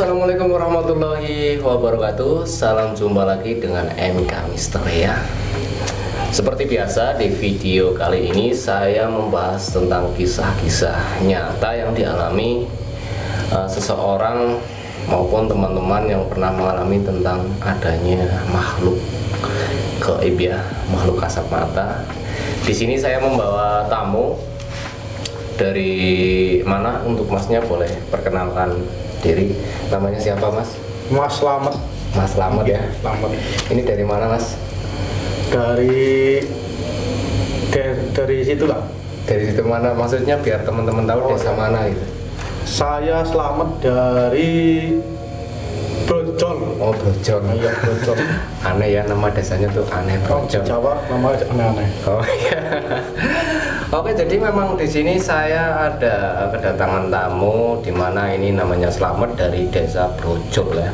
Assalamualaikum warahmatullahi wabarakatuh. Salam jumpa lagi dengan MK Misteri ya. Seperti biasa di video kali ini saya membahas tentang kisah-kisah nyata yang dialami seseorang maupun teman-teman yang pernah mengalami tentang adanya makhluk gaib ya, makhluk kasat mata. Di sini saya membawa tamu. Dari mana untuk masnya, boleh perkenalkan diri, namanya siapa mas? Mas Slamet. Mas Slamet ya. Slamet. Ini dari mana mas? Dari situ lah. Dari situ mana? Maksudnya biar teman-teman tahu desa mana gitu. Saya Slamet dari Brojol. Oh Brojol. Iya Brojol. Aneh ya nama desanya tuh aneh, Brojol. Jawa namanya aneh-aneh. Oh iya. Oke, jadi memang di sini saya ada kedatangan tamu di mana ini namanya Slamet dari desa Brojol ya.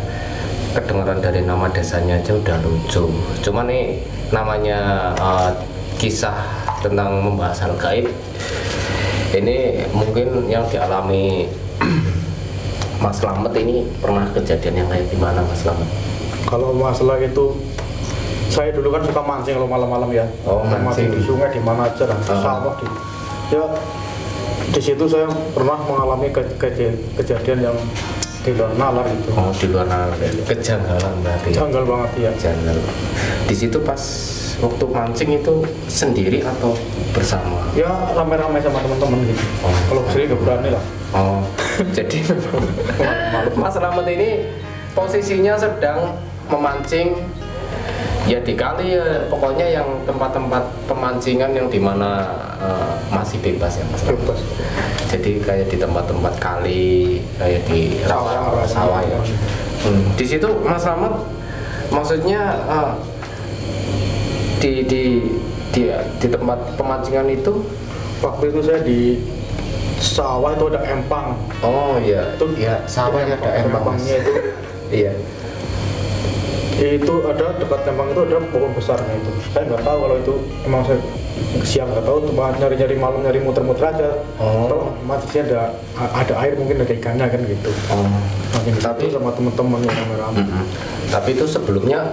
Kedengaran dari nama desanya aja udah lucu. Cuman nih namanya kisah tentang membahas hal gaib. Ini mungkin yang dialami Mas Slamet ini pernah kejadian yang kayak gimana Mas Slamet? Kalau masalah itu, saya dulu kan suka mancing kalau malam-malam ya. Oh, mancing di sungai di mana aja lah. Sawah ya di situ saya pernah mengalami kejadian yang di luar nalar itu. Oh, di luar nalar. Kejanggalan berarti. Janggal banget ya. Janggal. Di situ pas waktu mancing itu sendiri atau bersama? Ya rame-rame sama teman-teman gitu. Oh. Kalau sendiri gak berani lah. Oh, jadi Mas Slamet ini posisinya sedang memancing ya di kali ya, pokoknya yang tempat-tempat pemancingan yang dimana masih bebas ya Mas Slamet. Bebas. Jadi kayak di tempat-tempat kali, kayak di rawa sawah ya. Di situ Mas Slamet maksudnya di tempat pemancingan itu waktu itu saya di sawah itu ada empang. Oh iya, Itu ya sawahnya ada empangnya itu. Iya. Itu ada dekat empang itu ada pohon besarnya itu. Saya nggak tahu kalau itu emang saya siang nggak tahu, cuma nyari-nyari malam, nyari muter-muter aja. Kalau maksudnya ada air mungkin ada ikannya kan gitu. Tapi sama teman-teman yang rame-rame. Tapi itu sebelumnya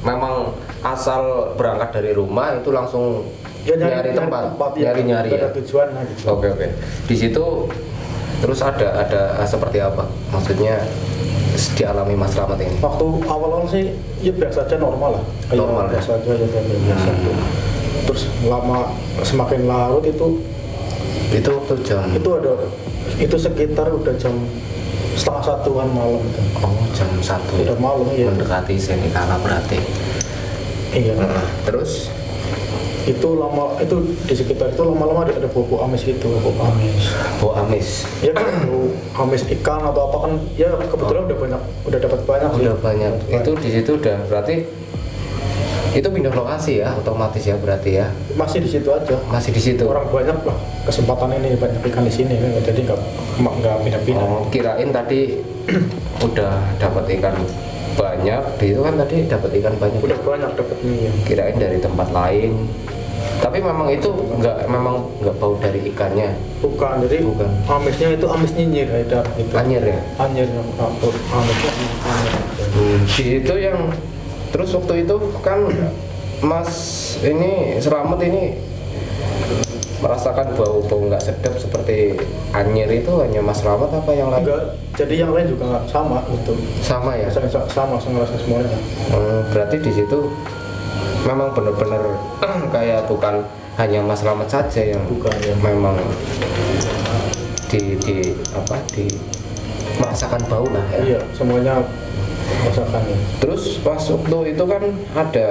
memang asal berangkat dari rumah itu langsung Ya, nyari tempat ya, nyari ya. ada tujuan lah gitu. Oke. Di situ terus ada seperti apa? Maksudnya dialami Mas Slamet ini? Waktu awal-awal sih ya biasa aja, normal lah. Normal ya? Biasa aja biasa. Terus lama semakin larut itu waktu jam itu sekitar udah jam 12:30 malam itu. Oh jam 1 Udah malam ya. Mendekati senikala berarti. Iya. Terus itu di sekitar itu lama-lama ada bau amis gitu, bau amis ya bau amis ikan atau apa kan ya, kebetulan udah dapat banyak udah banyak. Itu di situ udah berarti itu pindah lokasi ya otomatis ya berarti ya. Masih di situ aja, masih di situ. Orang banyak lah, kesempatan ini banyak ikan di sini kan, jadi nggak pindah-pindah. Oh, kirain tadi udah dapat ikan banyak, itu kan tadi dapat ikan banyak. Udah banyak dapat nih ya. Kirain dari tempat lain. Tapi memang itu nggak bau dari ikannya. Bukan, jadi amisnya itu amis nyinyir ada gitu. Anjir ya? Anjir yang amisnya anjir. Di situ yang terus waktu itu kan Mas ini Slamet ini merasakan bau nggak sedap seperti anjir itu hanya Mas Slamet apa yang lain? Enggak, jadi yang lain juga sama gitu. Sama ya? Sama ngerasa semuanya. Berarti di situ memang benar-benar kayak bukan hanya Mas Slamet saja yang bukan ya. Memang di merasakan bau lah ya. Iya, semuanya merasakan ya. Terus pas waktu itu kan ada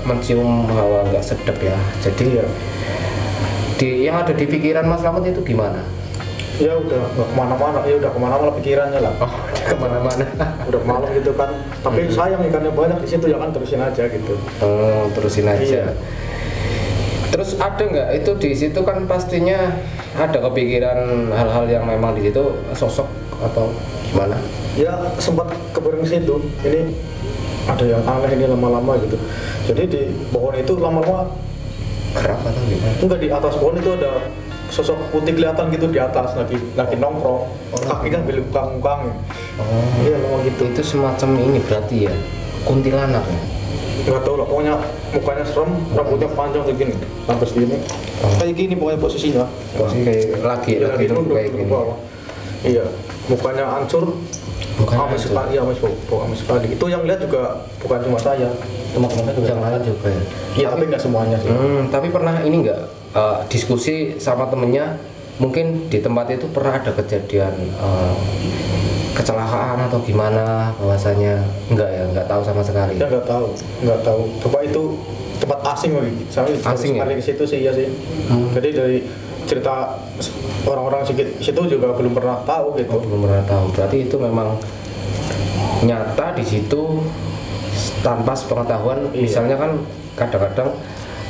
mencium hawa nggak sedap ya. Jadi ya yang ada di pikiran Mas Slamet itu gimana? Ya udah kemana-mana, pikirannya lah. Oh, kemana-mana. Udah malam gitu kan. Tapi sayang ikannya banyak di situ ya kan, terusin aja gitu. Oh, terusin aja. Iya. Terus ada nggak itu di situ kan pastinya ada kepikiran hal-hal yang memang di situ sosok atau gimana? Ya sempat kepikiran situ. Ini ada yang aneh ini lama-lama gitu. Jadi di pohon itu lama-lama gerak atau gimana? Enggak, di atas pohon itu ada sosok putih kelihatan gitu di atas lagi nongkrong, kaki kan belum kangkang. Iya memang gitu. Itu semacam ini berarti ya kuntilanak ya. Nggak tahu lah, pokoknya mukanya serem, rambutnya panjang kayak gini, sampai segini. Kayak gini pokoknya posisinya. Posisi kayak lagi nunduk kayak ke gini. bawah. Iya, mukanya hancur. Amis sekali, amis sekali. Itu yang lihat juga bukan cuma saya, teman-teman juga. Yang lain juga ya. Iya, tapi nggak semuanya sih. Tapi pernah ini nggak diskusi sama temennya, mungkin di tempat itu pernah ada kejadian kecelakaan atau gimana, bahwasanya nggak tahu sama sekali. Ya nggak tahu. Coba itu tempat asing lagi. Saya Asing ya? sekali ke situ sih ya sih. Jadi dari cerita orang-orang situ juga belum pernah tahu gitu. Belum pernah tahu. Berarti itu memang nyata di situ tanpa sepengetahuan. Iya. Misalnya kan kadang-kadang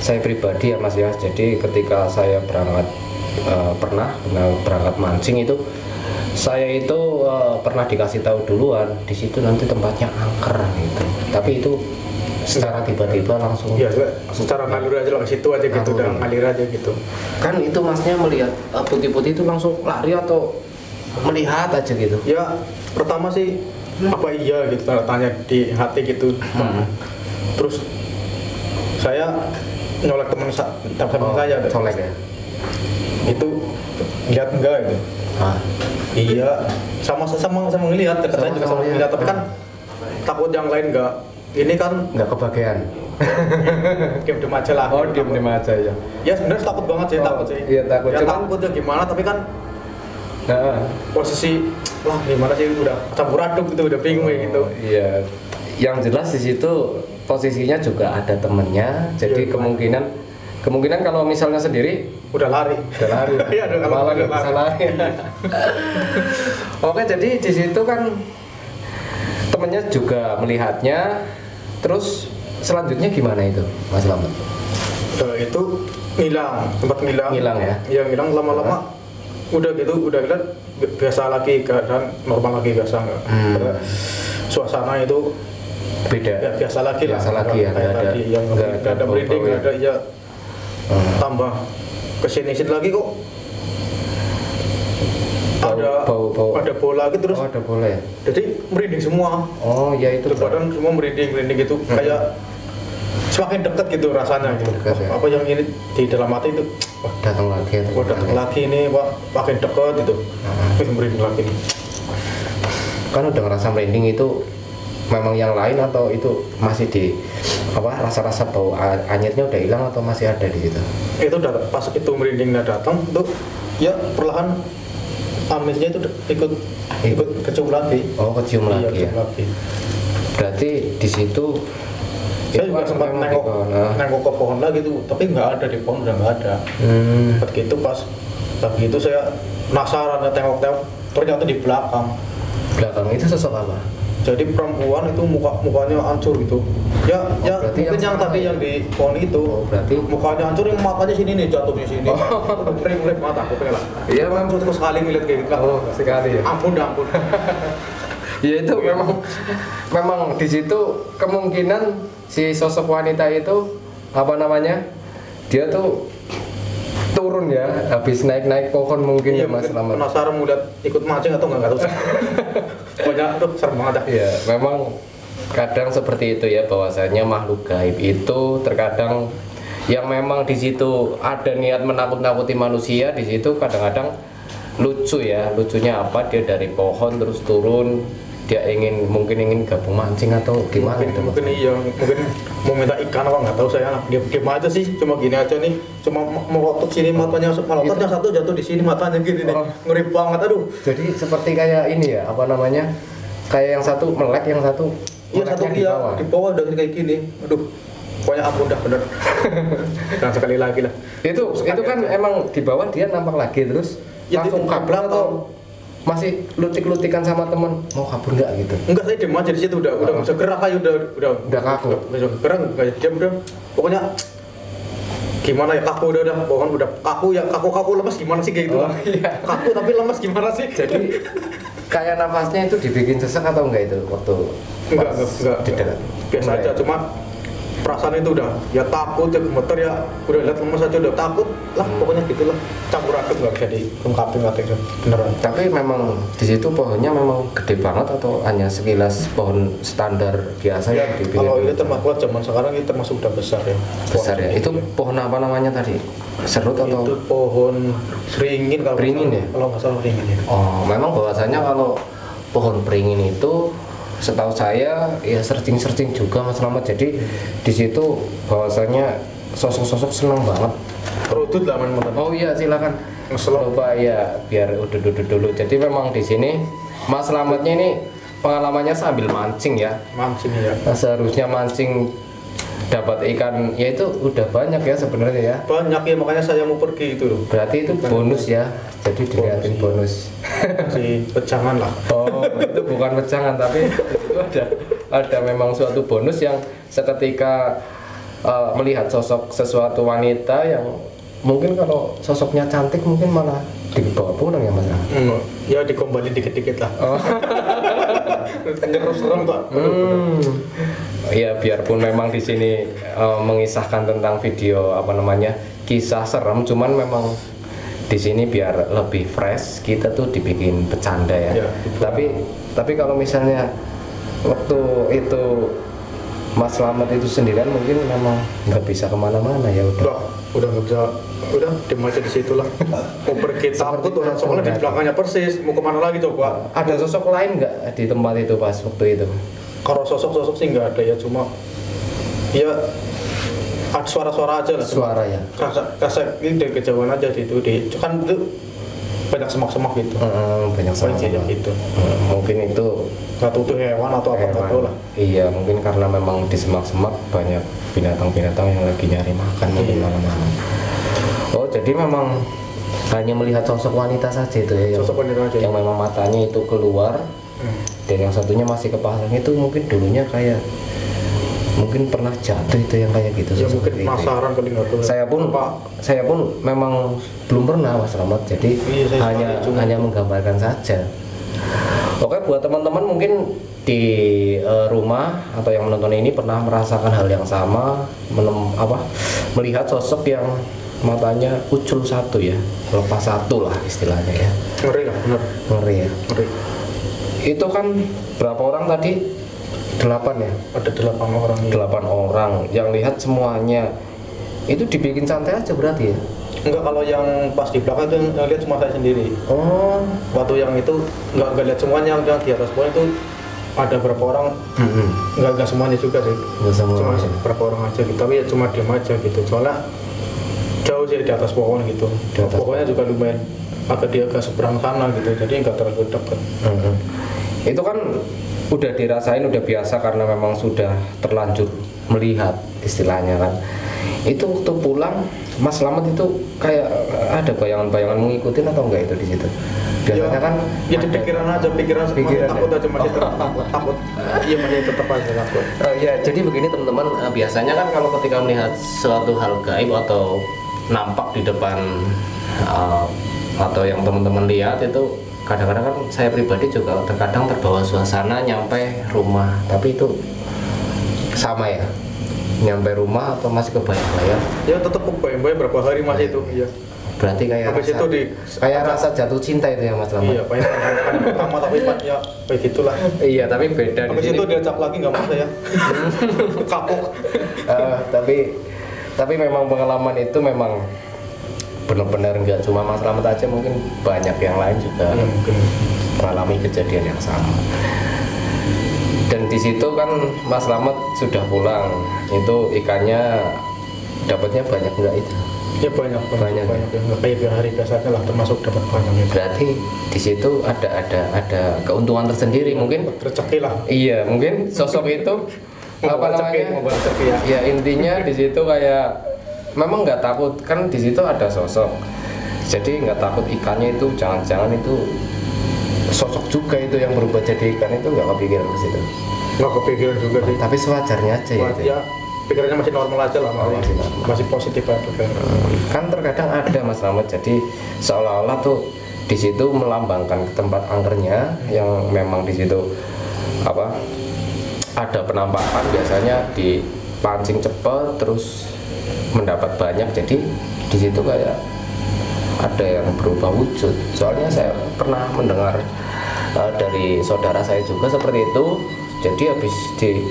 saya pribadi ya Mas ya. Jadi ketika saya pernah berangkat mancing itu, saya itu pernah dikasih tahu duluan di situ nanti tempatnya angker gitu. Tapi itu secara tiba-tiba langsung. Iya, secara ngalir aja lah ke situ aja gitu, udah ngalir aja gitu. Kan itu Masnya melihat putih-putih itu langsung lari atau melihat aja gitu? Ya pertama sih apa iya gitu, tanya di hati gitu. Terus saya nyolek teman saya deh. Colek ya? Itu lihat enggak gitu. Iya, sama ngelihat, dekat saya juga sama ngelihat, tapi kan takut yang lain enggak. Ini kan Nggak kebagian. diam aja lah. Oh, diam aja ya. Ya sebenarnya takut banget sih, takut sih. Iya, takut. Ya Cuman- takut ya gimana, tapi kan Nah, posisi wah gimana sih, udah campur aduk gitu, udah bingung kayak gitu. iya. Yang jelas di situ posisinya juga ada temennya, jadi Iya, kemungkinan kalau misalnya sendiri Udah lari. udah lari. Iya, udah kalau Malah udah nggak bisa lari. Oke, jadi di situ kan temennya juga melihatnya, terus selanjutnya gimana itu, Mas Slamet? Itu sempat ngilang. Ngilang ya? Iya ngilang lama-lama. Udah gitu, udah lihat biasa lagi, keadaan normal lagi, biasa nggak. Suasana itu Beda. ya biasa lagi lah. Biasa lagi ya, Kayak nggak ada- tadi, yang nggak nggak ada ada merinding, bau-bau nggak ada ya. Tambah kesini lagi kok Bau. ada bola gitu terus. Oh, ada bola ya? Jadi merinding semua. Oh, ya itu. Badan semua merinding gitu, kayak semakin dekat gitu rasanya gitu. Dekat, ya. Apa yang ini di dalam hati itu, wah Datang lagi atau gua datang gimana? lagi nih, wah makin dekat gitu. Merinding lagi nih. Kan udah ngerasa merinding itu memang yang lain atau itu masih di rasa-rasa bau anyirnya udah hilang atau masih ada di situ? Itu pas itu merindingnya datang tuh ya perlahan amisnya itu ikut kecium lagi. Oh, kecium Iya, lagi ya. kecium lagi. Berarti di situ Saya itu juga kan sempat memang di pohon, nengok ke pohon lagi tuh, tapi nggak ada di pohon, udah nggak ada. Pas gitu pas lagi itu saya penasaran ya, tengok-tengok, ternyata di belakang. belakang itu sosok apa? Jadi perempuan itu mukanya hancur gitu. Ya berarti mungkin yang sama tadi ya? yang di pohon itu. Oh, berarti Mukanya hancur, yang matanya sini nih, jatuh di sini. Kering mata aku pengen lah. Iya, Bang. Hancur terus sekali ngeliat kayak gitu lah. Oh, sekali ya. Ampun. Ya itu memang di situ kemungkinan si sosok wanita itu dia tuh turun ya, habis naik pohon mungkin Iya, ya Mas mungkin Slamet. penasaran mau lihat ikut mancing atau enggak tahu. Pokoknya tuh serem banget dah. Iya, memang kadang seperti itu ya, bahwasanya makhluk gaib itu terkadang yang memang di situ ada niat menakut-nakuti manusia, di situ kadang-kadang lucu ya. Lucunya apa? Dia dari pohon terus turun, dia mungkin ingin gabung mancing atau gimana gitu, Mas? Mungkin iya, mungkin mau minta ikan apa nggak tahu saya lah. Diam aja sih, cuma gini aja nih, cuma melotot sini matanya, melotot yang satu jatuh di sini matanya gini nih, ngeri banget, aduh. Jadi seperti kayak ini ya, kayak yang satu melek, yang satu Iya satu meleknya di bawah udah kayak gini, aduh. Pokoknya ampun dah bener. Dan sekali lagi lah. Itu kan emang di bawah dia nampak lagi terus Ya, langsung di kabur belakang. atau masih lutik-lutikan sama temen mau kabur nggak gitu? Enggak, saya diem aja di situ, udah nggak bisa gerak aja, Udah kaku. Nggak bisa gerak, nggak diam udah. Pokoknya gimana ya, kaku udah pohon udah kaku ya, kaku lemas gimana sih kayak gitu lah. Iya. Kaku tapi lemas gimana sih? Jadi kayak nafasnya itu dibikin sesak atau enggak itu waktu enggak di dekat? biasa Enggak aja, ya? cuma perasaan itu udah ya takut ya gemeter ya udah lihat lemes aja udah takut lah pokoknya gitulah campur aduk nggak bisa diungkapin katanya beneran. Tapi memang di situ pohonnya memang gede banget atau hanya sekilas pohon standar biasa Ya, yang dipilih? kalau ini termasuk zaman sekarang ini termasuk udah besar ya. Besar ya. Itu pohon apa namanya tadi? Serut atau? Itu pohon beringin kalau nggak Beringin salah. ya? Kalau nggak salah beringin ya. Oh, memang bahwasanya kalau pohon beringin itu setahu saya ya searching juga Mas Slamet. Jadi di situ bahwasanya sosok-sosok senang banget. Kerudut lah teman-teman. Oh iya, silakan. Ngeselop. Coba ya biar udut dulu. Jadi memang di sini Mas Slametnya ini pengalamannya sambil mancing ya. Mancing ya. Nah, seharusnya mancing dapat ikan ya itu udah banyak ya sebenarnya ya. Banyak ya makanya saya mau pergi itu loh. Berarti itu bonus ya. Jadi dilihatin bonus. Si pejangan lah. Oh, itu bukan wejangan tapi itu ada memang suatu bonus yang seketika melihat sosok sesuatu wanita yang mungkin kalau sosoknya cantik mungkin malah dibawa pulang ya Mas. Ya dikombalin dikit-dikit lah. Oh. Terus serem kok. Ya biarpun memang di sini mengisahkan tentang video apa namanya kisah serem, cuman memang di sini biar lebih fresh kita tuh dibikin bercanda ya. Ya, Tapi kalau misalnya waktu itu Mas Slamet itu sendirian mungkin memang nggak bisa kemana-mana ya udah nggak bisa, udah diem aja di situ lah. Mau pergi takut orang soalnya di belakangnya persis, mau kemana lagi coba. Ada sosok lain nggak di tempat itu pas waktu itu? Kalau sosok-sosok sih nggak ada ya, cuma ya ada suara-suara aja lah. Suara ya. Rasa ini dari kejauhan aja gitu, kan itu banyak semak-semak gitu. Banyak sama gitu. Mungkin itu Nggak tahu itu hewan atau apa nggak tahu lah. Iya, mungkin karena memang di semak-semak banyak binatang-binatang yang lagi nyari makan mungkin malam-malam. Oh, jadi memang hanya melihat sosok wanita saja itu ya, Sosok wanita aja. yang memang matanya itu keluar, dan yang satunya masih kepasang itu mungkin dulunya kayak mungkin pernah jatuh itu yang kayak gitu. Ya sosok mungkin itu. penasaran kali nggak tahu. Saya pun memang belum pernah Mas Slamet, jadi Iya, saya hanya menggambarkan saja. Oke, buat teman-teman mungkin di rumah atau yang menonton ini pernah merasakan hal yang sama, melihat sosok yang matanya ucul satu ya, lepas satu lah istilahnya ya. Ngeri lah, bener. Ngeri ya. Ngeri. Itu kan berapa orang tadi? 8 ya? Ada 8 orang. 8 orang yang lihat semuanya. Itu dibikin santai aja berarti ya? Enggak, kalau yang pas di belakang itu yang lihat cuma saya sendiri. Oh, Waktu yang itu nggak lihat semuanya, yang di atas pohon itu ada berapa orang, nggak semuanya juga sih. Cuma berapa orang aja gitu, tapi ya cuma diam aja gitu. Soalnya jauh sih di atas pohon gitu. Di atas Pokoknya juga lumayan agak seberang sana gitu, jadi nggak terlalu dekat. Itu kan udah dirasain, udah biasa karena memang sudah terlanjur melihat istilahnya kan. Itu waktu pulang Mas Slamet itu kayak ada bayangan-bayangan mengikutin atau enggak itu di situ? Biasanya kan ya di pikiran aja, pikiran Pikiran takut ya? aja, masih takut. Iya, masih tetap aja takut. Ya, jadi begini teman-teman, biasanya kan kalau ketika melihat suatu hal gaib atau nampak di depan atau yang teman-teman lihat itu kadang-kadang kan saya pribadi juga terkadang terbawa suasana nyampe rumah, tapi itu sama ya, nyampe rumah atau masih kebayang-bayang? Ya tetap kebayang-bayang berapa hari masih itu. Iya. Berarti kayak Habis itu rasa jatuh cinta itu ya Mas Slamet? Iya, paling pertama tapi ya kayak gitulah. Iya, tapi beda di Habis sini. itu diajak lagi nggak mau saya. Kapok. Tapi memang pengalaman itu memang benar-benar nggak cuma Mas Slamet aja, mungkin banyak yang lain juga Mungkin. mengalami kejadian yang sama. Dan di situ kan Mas Slamet sudah pulang, itu ikannya dapatnya banyak nggak itu? Ya banyak. Banyak. Nggak kayak hari biasanya lah, termasuk dapat banyak itu. Berarti di situ ada keuntungan tersendiri mungkin. Rezeki lah. Iya, mungkin sosok itu apa namanya? Membawa rezeki ya. Ya intinya di situ kayak memang nggak takut kan, di situ ada sosok. Jadi nggak takut ikannya itu jangan-jangan itu sosok juga itu yang berubah jadi ikan, itu nggak kepikiran ke situ. Nggak kepikiran juga sih. Tapi sewajarnya aja ya. itu. Ya pikirannya masih normal aja lah, masih normal. masih positif aja. Kan terkadang ada Mas Slamet, jadi seolah-olah tuh di situ melambangkan ke tempat angkernya yang memang di situ ada penampakan biasanya di pancing cepet terus mendapat banyak, jadi di situ kayak ada yang berubah wujud. Soalnya saya pernah mendengar dari saudara saya juga seperti itu. Jadi habis di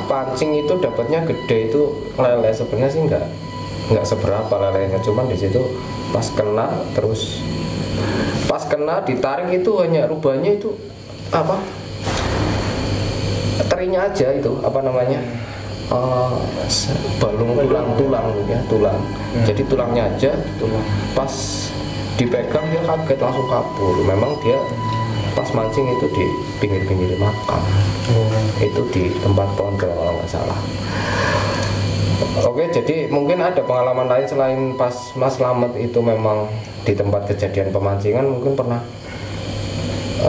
pancing itu dapatnya gede, itu lele sebenarnya sih nggak seberapa lelenya, cuman di situ pas kena ditarik itu hanya rubahnya itu terinya aja, itu balung tulang. Jadi tulangnya aja, pas dipegang dia kaget langsung kabur. Memang dia pas mancing itu di pinggir-pinggir makam. Itu di tempat pondok kalau nggak salah. Oke, jadi mungkin ada pengalaman lain selain pas Mas Slamet itu memang di tempat kejadian pemancingan, mungkin pernah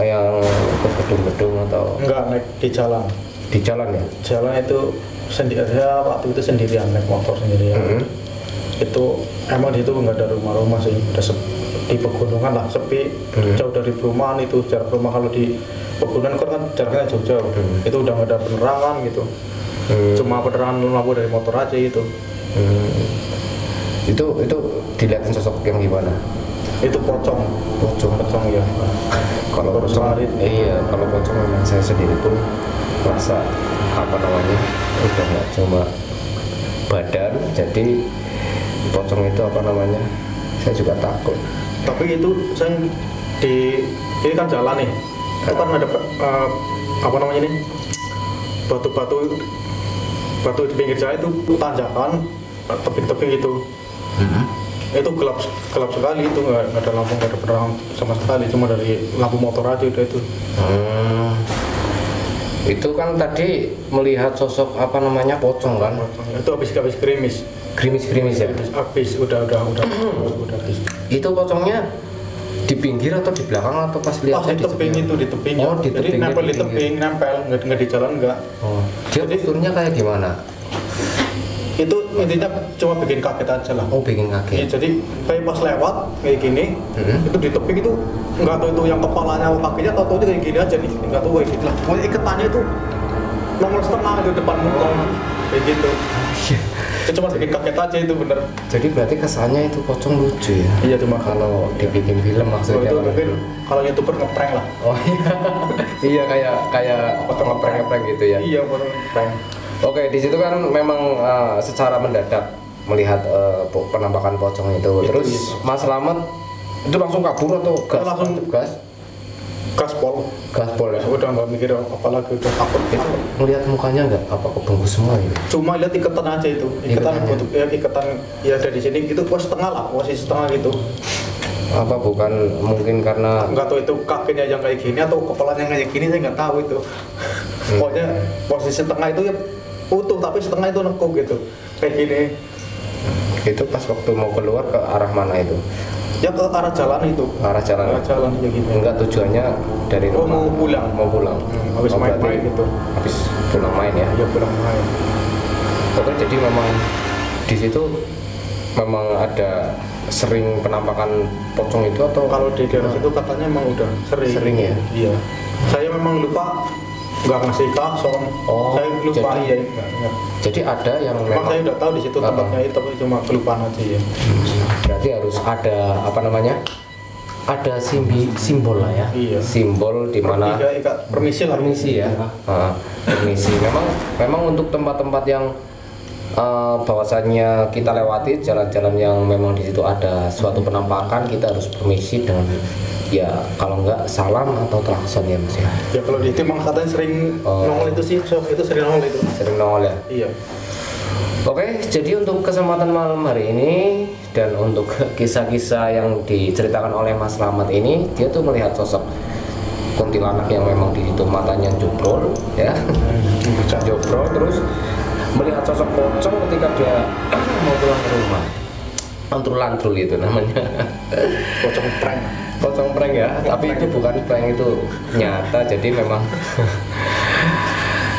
yang ke gedung-gedung atau enggak, naik di jalan. Di jalan ya? Jalan itu sendiri, saya waktu itu sendirian, naik motor sendirian. Itu emang di situ nggak ada rumah-rumah sih, udah di pegunungan lah, sepi, jauh dari perumahan. Itu jarak rumah kalau di pegunungan kan jaraknya jauh-jauh. Itu udah nggak ada penerangan gitu, cuma penerangan lampu dari motor aja itu. Itu dilihatin sosok yang gimana? Itu pocong ya. Kalau pocong, kalau pocong memang saya sendiri pun merasa udah nggak cuma badan, jadi pocong itu saya juga takut. Tapi itu saya ini kan jalan nih, itu kan ada batu di pinggir jalan, itu tanjakan, tebing-tebing itu. Itu gelap sekali, itu nggak ada lampu, nggak ada penerangan sama sekali, cuma dari lampu motor aja udah itu. Itu kan tadi melihat sosok pocong kan? Itu habis gerimis ya? Habis udah habis. Itu pocongnya di pinggir atau di belakang atau pas lihat di tebing itu, di tebing. Oh, di jadi tebing, nempel di tebing, nggak di jalan enggak. Dia posturnya kayak gimana? Itu intinya cuma bikin kaget aja lah. Oh, bikin kaget. Ya, jadi kayak pas lewat kayak gini, itu di tebing itu nggak tahu itu yang kepalanya atau kakinya, tahu kayak gini aja nih, nggak tahu kayak gitu lah. Pokoknya iketannya itu nongol setengah di depan muka, kayak gitu. Itu cuma bikin kaget aja, itu bener. Jadi berarti kesannya itu pocong lucu ya? Iya, cuma kalau dibikin film maksudnya. Itu mungkin kalau YouTuber ngeprank lah. Oh iya. Iya, kayak pocong ngeprank gitu ya. Iya, ngeprank. Oke, di situ kan memang secara mendadak melihat penampakan pocong itu. Terus iya. Mas Slamet itu langsung kabur atau gas? Gaspol ya. Udah nggak mikir apa lagi, udah takut. Itu melihat mukanya nggak kebungkus semua gitu? Cuma lihat iketan aja itu, iketan ya dari sini itu posisi setengah gitu. Apa bukan mungkin karena nggak tahu itu kakinya yang kayak gini atau kepalanya kayak gini, saya nggak tahu itu. Pokoknya posisi tengah itu ya utuh, tapi setengah itu nekuk gitu, kayak gini. Itu pas waktu mau keluar ke arah mana itu? Ya ke arah jalan itu. Arah jalan ya gitu. Enggak, tujuannya dari rumah. Mau pulang. Habis main gitu. Habis pulang main ya? Ya pulang main. Oke, jadi memang di situ memang ada sering penampakan pocong itu atau? Kalau di daerah situ katanya memang udah sering ya? Iya. Saya memang lupa nggak ngasih klakson. Saya lupa, iya nggak ingat. Jadi ada yang memang saya udah tahu di situ tempatnya itu, tapi cuma kelupaan aja ya. Berarti harus ada ada simbol lah ya. Iya. Simbol di mana permisi ya. Permisi. Memang untuk tempat-tempat yang bahwasannya kita lewati jalan-jalan yang memang di situ ada suatu penampakan, kita harus permisi dengan ya kalau enggak salam atau klakson ya Mas ya. Ya kalau di itu emang katanya sering nongol itu sih, itu sering nongol itu. Sering nongol ya? Iya. Oke, jadi untuk kesempatan malam hari ini dan untuk kisah-kisah yang diceritakan oleh Mas Slamet ini, dia tuh melihat sosok kuntilanak yang memang di situ matanya jobrol ya. Jobrol, terus melihat sosok pocong ketika dia mau pulang ke rumah. Lantrul itu namanya. Pocong prank ya, tapi itu bukan prank, itu nyata. Jadi memang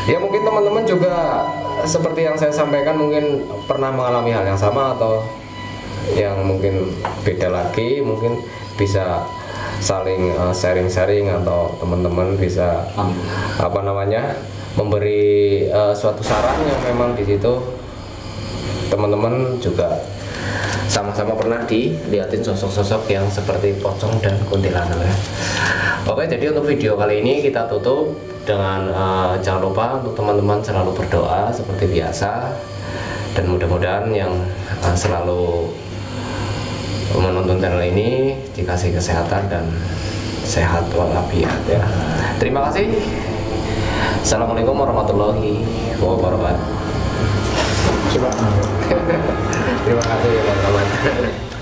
ya mungkin teman-teman juga seperti yang saya sampaikan mungkin pernah mengalami hal yang sama atau yang mungkin beda lagi, mungkin bisa saling sharing-sharing atau teman-teman bisa memberi suatu saran yang memang di situ teman-teman juga sama-sama pernah dilihatin sosok-sosok yang seperti pocong dan kuntilanak ya. Oke, jadi untuk video kali ini kita tutup dengan jangan lupa untuk teman-teman selalu berdoa seperti biasa, dan mudah-mudahan yang selalu menonton channel ini dikasih kesehatan dan sehat walafiat ya. Terima kasih. Assalamualaikum warahmatullahi wabarakatuh. Coba. Terima kasih ya teman-teman.